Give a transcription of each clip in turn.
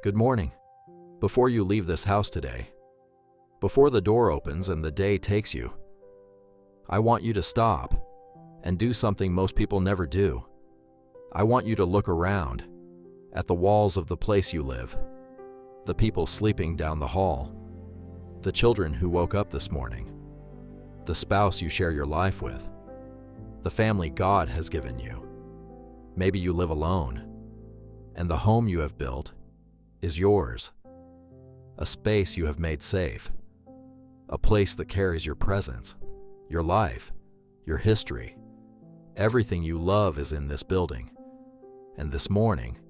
Good morning. Before you leave this house today, before the door opens and the day takes you, I want you to stop and do something most people never do. I want you to look around at the walls of the place you live, the people sleeping down the hall, the children who woke up this morning, the spouse you share your life with, the family God has given you. Maybe you live alone, and the home you have built is yours, a space you have made safe, a place that carries your presence, your life, your history. Everything you love is in this building. And this morning,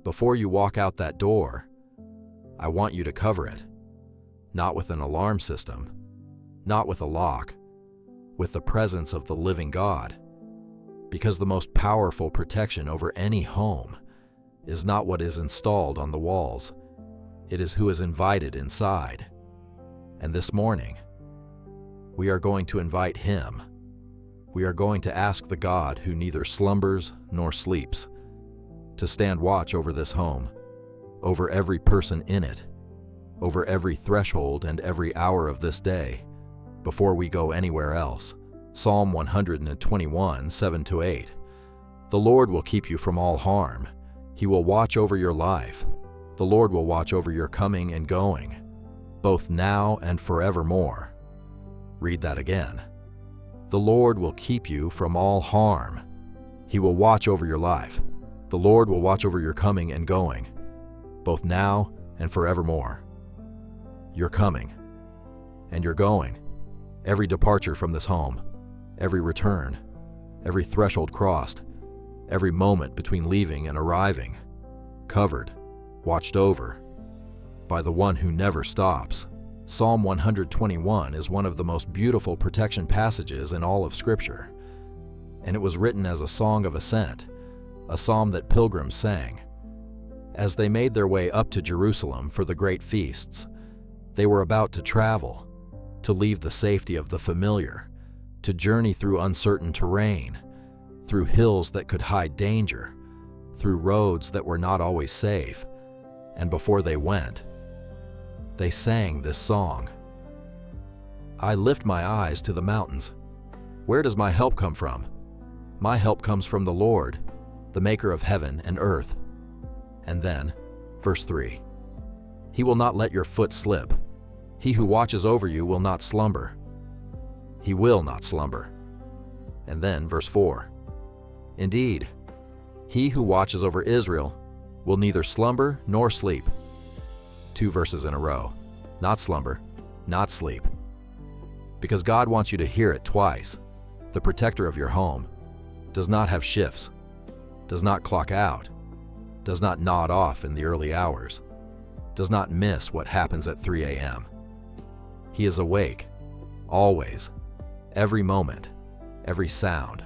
before you walk out that door, I want you to cover it, not with an alarm system, not with a lock, with the presence of the living God, because the most powerful protection over any home is not what is installed on the walls, it is who is invited inside. And this morning, we are going to invite Him. We are going to ask the God who neither slumbers nor sleeps to stand watch over this home, over every person in it, over every threshold and every hour of this day, before we go anywhere else. Psalm 121, 7-8. The Lord will keep you from all harm. He will watch over your life. The Lord will watch over your coming and going, both now and forevermore. Read that again. The Lord will keep you from all harm. He will watch over your life. The Lord will watch over your coming and going, both now and forevermore. You're coming and you're going. Every departure from this home, every return, every threshold crossed, every moment between leaving and arriving, covered, watched over by the one who never stops. Psalm 121 is one of the most beautiful protection passages in all of Scripture, and it was written as a song of ascent, a psalm that pilgrims sang. As they made their way up to Jerusalem for the great feasts, they were about to travel, to leave the safety of the familiar, to journey through uncertain terrain, through hills that could hide danger, through roads that were not always safe. And before they went, they sang this song. I lift my eyes to the mountains. Where does my help come from? My help comes from the Lord, the maker of heaven and earth. And then, verse 3, He will not let your foot slip. He who watches over you will not slumber. He will not slumber. And then, verse 4, Indeed, He who watches over Israel will neither slumber nor sleep. 2 verses in a row. Not slumber, not sleep. Because God wants you to hear it twice. The protector of your home does not have shifts, does not clock out, does not nod off in the early hours, does not miss what happens at 3 a.m. He is awake, always, every moment, every sound,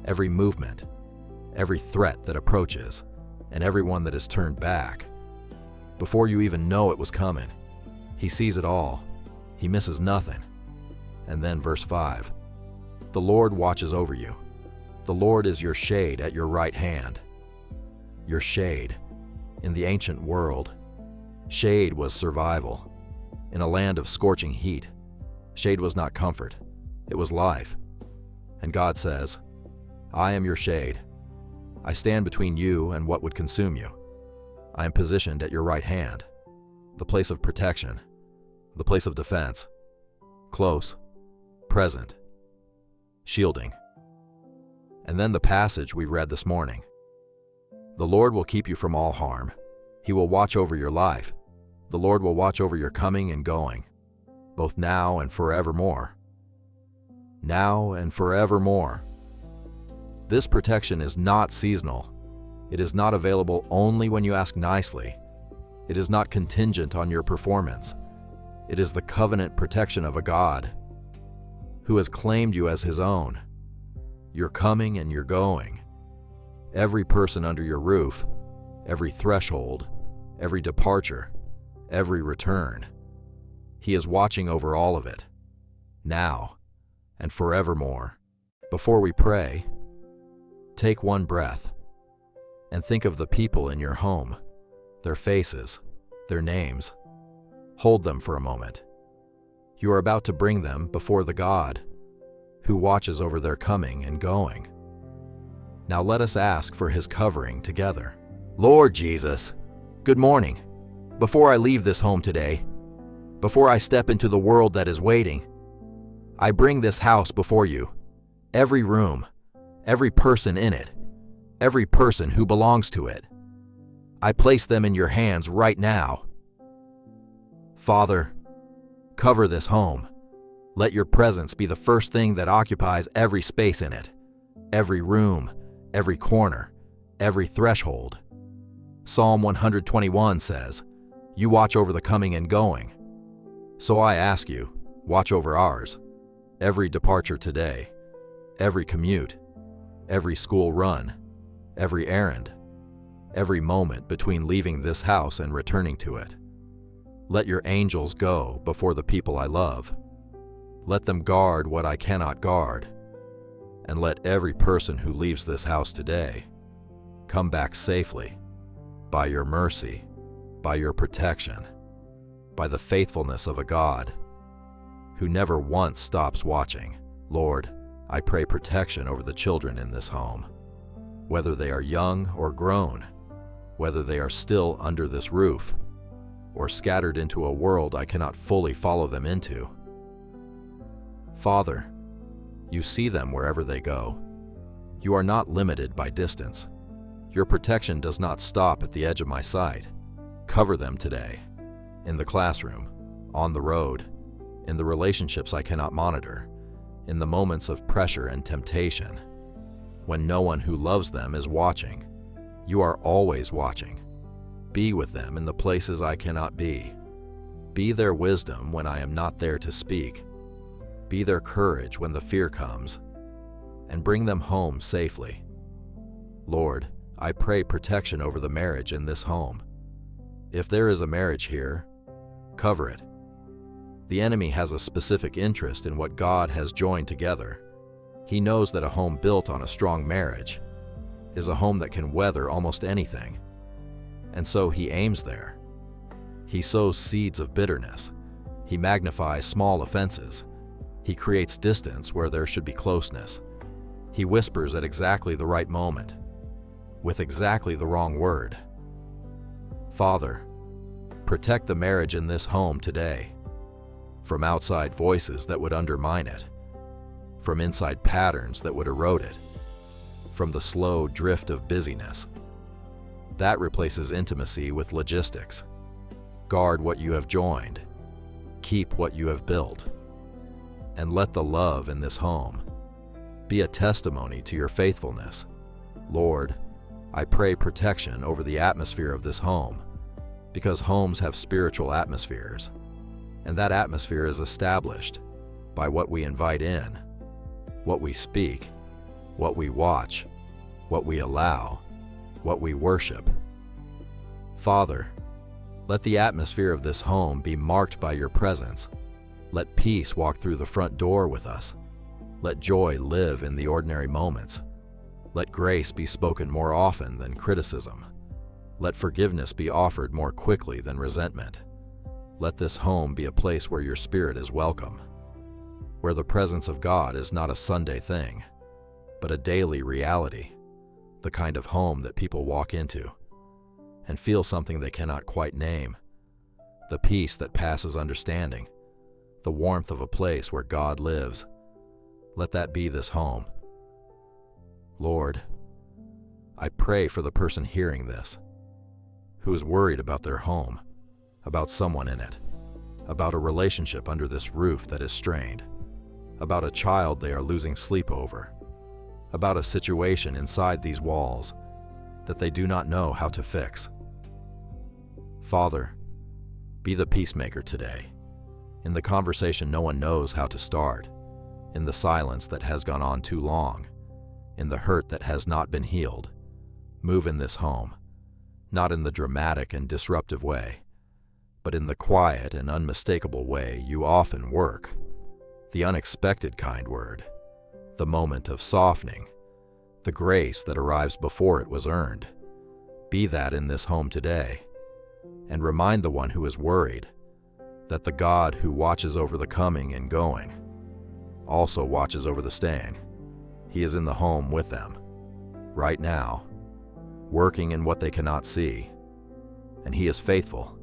every movement, every threat that approaches, and everyone that is turned back. Before you even know it was coming, He sees it all. He misses nothing. And then verse 5, The Lord watches over you. The Lord is your shade at your right hand. Your shade. In the ancient world, shade was survival. In a land of scorching heat, shade was not comfort, it was life. And God says, I am your shade. I stand between you and what would consume you. I am positioned at your right hand, the place of protection, the place of defense, close, present, shielding. And then the passage we read this morning. The Lord will keep you from all harm. He will watch over your life. The Lord will watch over your coming and going, both now and forevermore. Now and forevermore. This protection is not seasonal. It is not available only when you ask nicely. It is not contingent on your performance. It is the covenant protection of a God who has claimed you as His own. Your coming and your going. Every person under your roof, every threshold, every departure, every return. He is watching over all of it, now and forevermore. Before we pray, take one breath and think of the people in your home, their faces, their names. Hold them for a moment. You are about to bring them before the God who watches over their coming and going. Now let us ask for His covering together. Lord Jesus, good morning. Before I leave this home today, before I step into the world that is waiting, I bring this house before you, every room, every person in it, every person who belongs to it. I place them in your hands right now. Father, cover this home. Let your presence be the first thing that occupies every space in it, every room, every corner, every threshold. Psalm 121 says, "You watch over the coming and going." So I ask you, watch over ours, every departure today, every commute, every school run, every errand, every moment between leaving this house and returning to it. Let your angels go before the people I love. Let them guard what I cannot guard. And let every person who leaves this house today come back safely by your mercy, by your protection, by the faithfulness of a God who never once stops watching. Lord, I pray protection over the children in this home, whether they are young or grown, whether they are still under this roof or scattered into a world I cannot fully follow them into. Father, you see them wherever they go. You are not limited by distance. Your protection does not stop at the edge of my sight. Cover them today, in the classroom, on the road, in the relationships I cannot monitor, in the moments of pressure and temptation. When no one who loves them is watching, you are always watching. Be with them in the places I cannot be. Be their wisdom when I am not there to speak. Be their courage when the fear comes, and bring them home safely. Lord, I pray protection over the marriage in this home. If there is a marriage here, cover it. The enemy has a specific interest in what God has joined together. He knows that a home built on a strong marriage is a home that can weather almost anything. And so he aims there. He sows seeds of bitterness. He magnifies small offenses. He creates distance where there should be closeness. He whispers at exactly the right moment, with exactly the wrong word. Father, protect the marriage in this home today, from outside voices that would undermine it, from inside patterns that would erode it, from the slow drift of busyness. That replaces intimacy with logistics. Guard what you have joined. Keep what you have built. And let the love in this home be a testimony to your faithfulness. Lord, I pray protection over the atmosphere of this home, because homes have spiritual atmospheres, and that atmosphere is established by what we invite in, what we speak, what we watch, what we allow, what we worship. Father, let the atmosphere of this home be marked by your presence. Let peace walk through the front door with us. Let joy live in the ordinary moments. Let grace be spoken more often than criticism. Let forgiveness be offered more quickly than resentment. Let this home be a place where your spirit is welcome, where the presence of God is not a Sunday thing, but a daily reality, the kind of home that people walk into and feel something they cannot quite name, the peace that passes understanding, the warmth of a place where God lives. Let that be this home. Lord, I pray for the person hearing this, who is worried about their home, about someone in it, about a relationship under this roof that is strained, about a child they are losing sleep over, about a situation inside these walls that they do not know how to fix. Father, be the peacemaker today. In the conversation no one knows how to start, in the silence that has gone on too long, in the hurt that has not been healed, move in this home, not in the dramatic and disruptive way, but in the quiet and unmistakable way you often work, the unexpected kind word, the moment of softening, the grace that arrives before it was earned. Be that in this home today. and remind the one who is worried that the God who watches over the coming and going also watches over the staying. He is in the home with them, right now, working in what they cannot see, and He is faithful.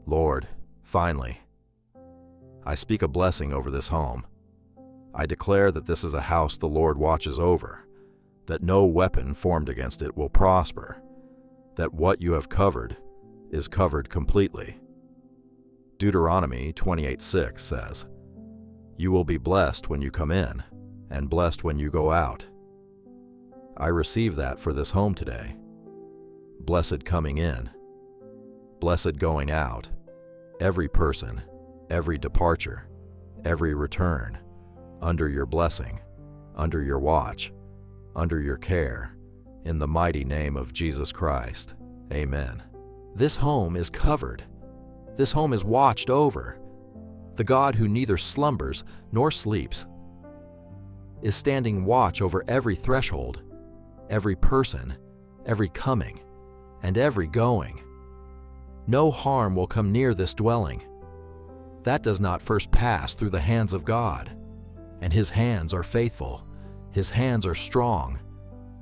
Lord, finally, I speak a blessing over this home. I declare that this is a house the Lord watches over, that no weapon formed against it will prosper, that what you have covered is covered completely. Deuteronomy 28:6 says, "You will be blessed when you come in, and blessed when you go out." I receive that for this home today. Blessed coming in, blessed going out, every person, every departure, every return, under your blessing, under your watch, under your care, in the mighty name of Jesus Christ. Amen. This home is covered. This home is watched over. The God who neither slumbers nor sleeps is standing watch over every threshold, every person, every coming, and every going. No harm will come near this dwelling. That does not first pass through the hands of God, and His hands are faithful, His hands are strong,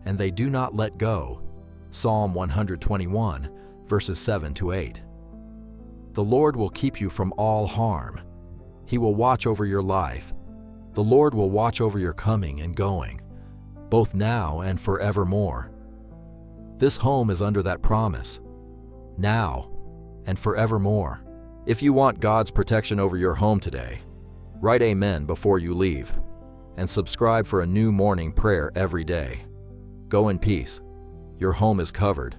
and they do not let go. Psalm 121, verses 7-8. The Lord will keep you from all harm. He will watch over your life. The Lord will watch over your coming and going, both now and forevermore. This home is under that promise, now and forevermore. If you want God's protection over your home today, write Amen before you leave, and subscribe for a new morning prayer every day. Go in peace. Your home is covered.